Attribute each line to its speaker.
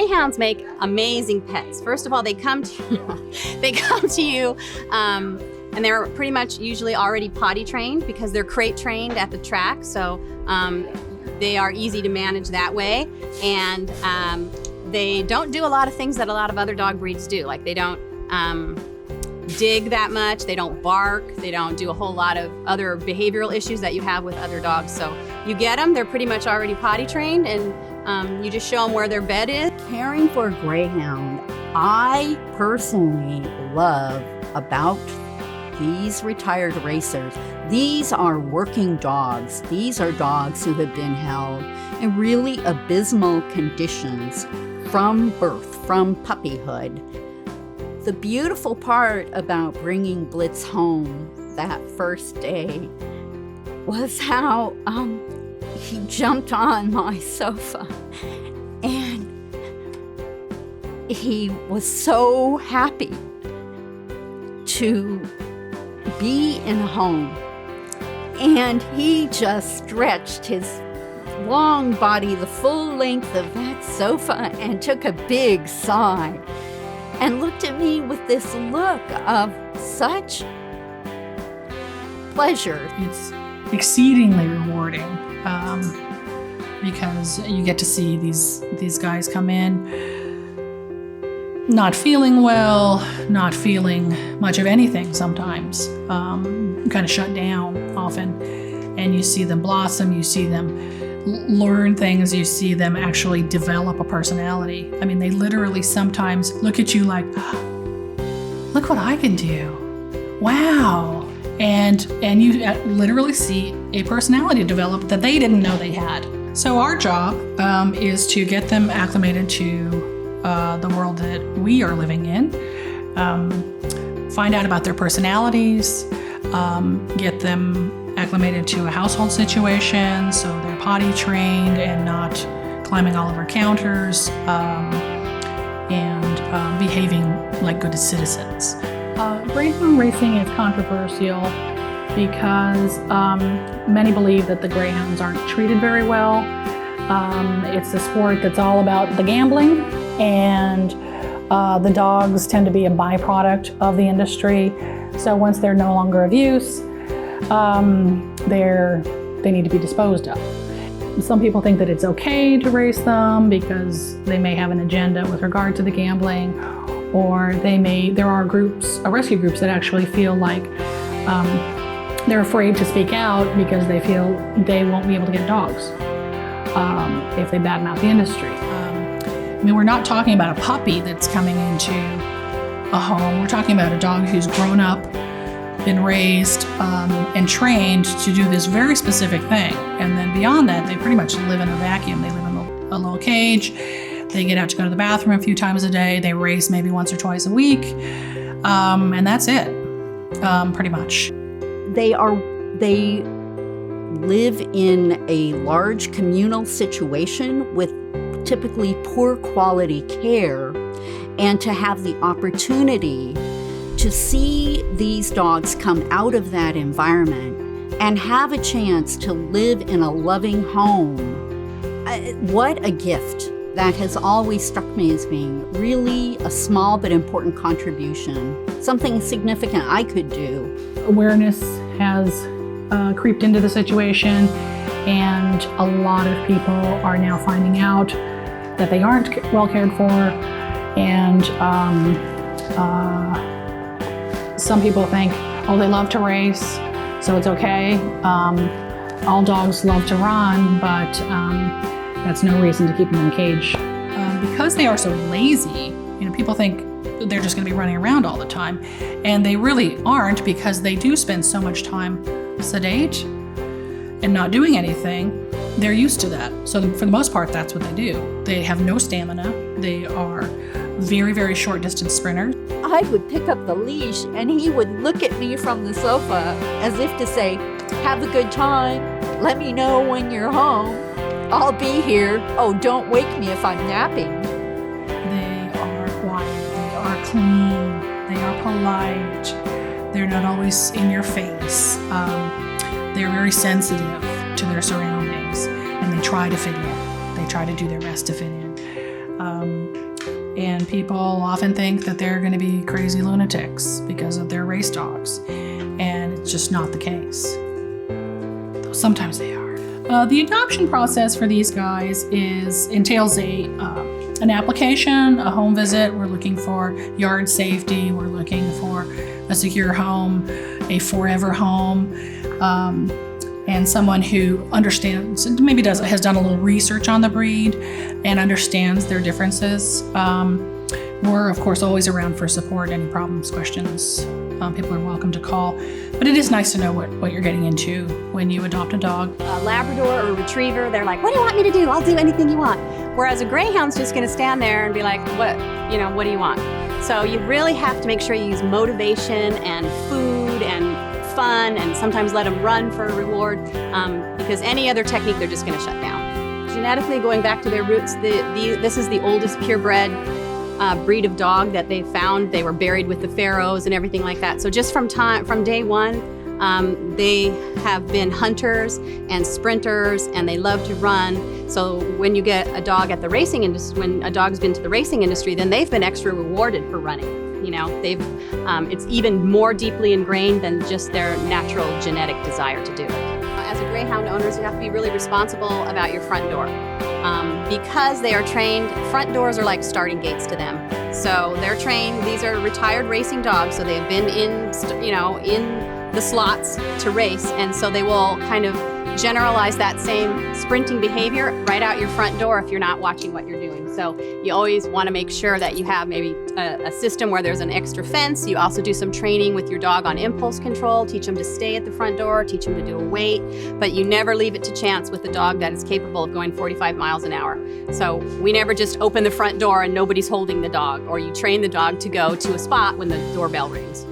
Speaker 1: Greyhounds make amazing pets. First of all, they come to you, and they're pretty much usually already potty trained because they're crate trained at the track. So they are easy to manage that way. And they don't do a lot of things that a lot of other dog breeds do. Like they don't dig that much, they don't bark, they don't do a whole lot of other behavioral issues that you have with other dogs. So you get them, they're pretty much already potty trained, and you just show them where their bed is.
Speaker 2: Caring for a Greyhound, I personally love about these retired racers. These are working dogs. These are dogs who have been held in really abysmal conditions from birth, from puppyhood. The beautiful part about bringing Blitz home that first day was how he jumped on my sofa and he was so happy to be in a home, and he just stretched his long body the full length of that sofa and took a big sigh and looked at me with this look of such pleasure.
Speaker 3: It's exceedingly rewarding because you get to see these guys come in not feeling well, not feeling much of anything sometimes, kind of shut down often, and you see them blossom, you see them learn things, you see them actually develop a personality. I mean, they literally sometimes look at you like, look what I can do. Wow. And you literally see a personality develop that they didn't know they had. So our job is to get them acclimated to the world that we are living in, find out about their personalities, get them acclimated to a household situation so they're potty trained and not climbing all over counters, and behaving like good citizens.
Speaker 4: Greyhound racing is controversial because many believe that the Greyhounds aren't treated very well. It's a sport that's all about the gambling, and the dogs tend to be a byproduct of the industry. So once they're no longer of use, they need to be disposed of. Some people think that it's okay to race them because they may have an agenda with regard to the gambling, or there are groups, rescue groups, that actually feel like they're afraid to speak out because they feel they won't be able to get dogs if they badmouth the industry.
Speaker 3: I mean, we're not talking about a puppy that's coming into a home. We're talking about a dog who's grown up, been raised, and trained to do this very specific thing. And then beyond that, they pretty much live in a vacuum. They live in a little cage. They get out to go to the bathroom a few times a day. They race maybe once or twice a week. And that's it, pretty much.
Speaker 2: They live in a large communal situation with typically poor quality care, and to have the opportunity to see these dogs come out of that environment and have a chance to live in a loving home, what a gift. That has always struck me as being really a small but important contribution, something significant I could do.
Speaker 4: Awareness has creeped into the situation, and a lot of people are now finding out that they aren't well cared for, and some people think, oh, they love to race, so it's okay. All dogs love to run, but that's no reason to keep them in a cage.
Speaker 3: Because they are so lazy, people think they're just going to be running around all the time, and they really aren't, because they do spend so much time sedate and not doing anything. They're used to that. So for the most part, that's what they do. They have no stamina. They are very, very short distance sprinters.
Speaker 2: I would pick up the leash and he would look at me from the sofa as if to say, have a good time. Let me know when you're home. I'll be here. Oh, don't wake me if I'm napping.
Speaker 3: They are quiet. They are clean. They are polite. They're not always in your face. They're very sensitive to their surroundings, and they try to fit in. They try to do their best to fit in. And people often think that they're going to be crazy lunatics because of their race dogs. And it's just not the case. Though sometimes they are. The adoption process for these guys entails an application, a home visit. We're looking for yard safety. We're looking for a secure home, a forever home, and someone who understands, maybe has done a little research on the breed and understands their differences. We're, of course, always around for support, any problems, questions. People are welcome to call. But it is nice to know what you're getting into when you adopt a dog.
Speaker 1: A Labrador or a Retriever, they're like, what do you want me to do? I'll do anything you want. Whereas a Greyhound's just going to stand there and be like, what do you want? So you really have to make sure you use motivation and food and fun, and sometimes let them run for a reward, because any other technique, they're just going to shut down. Genetically, going back to their roots, this is the oldest purebred breed of dog that they found. They were buried with the pharaohs and everything like that. So just from day one, they have been hunters and sprinters, and they love to run. So when you get a dog at the racing industry, when a dog's been to the racing industry, then they've been extra rewarded for running. It's even more deeply ingrained than just their natural genetic desire to do it. As a Greyhound owners, you have to be really responsible about your front door. Because they are trained, front doors are like starting gates to them. So they're trained, these are retired racing dogs, so they've been in the slots to race, and so they will kind of generalize that same sprinting behavior right out your front door if you're not watching what you're doing. So you always want to make sure that you have maybe a system where there's an extra fence. You also do some training with your dog on impulse control, teach them to stay at the front door, teach them to do a wait, but you never leave it to chance with a dog that is capable of going 45 miles an hour. So we never just open the front door and nobody's holding the dog, or you train the dog to go to a spot when the doorbell rings.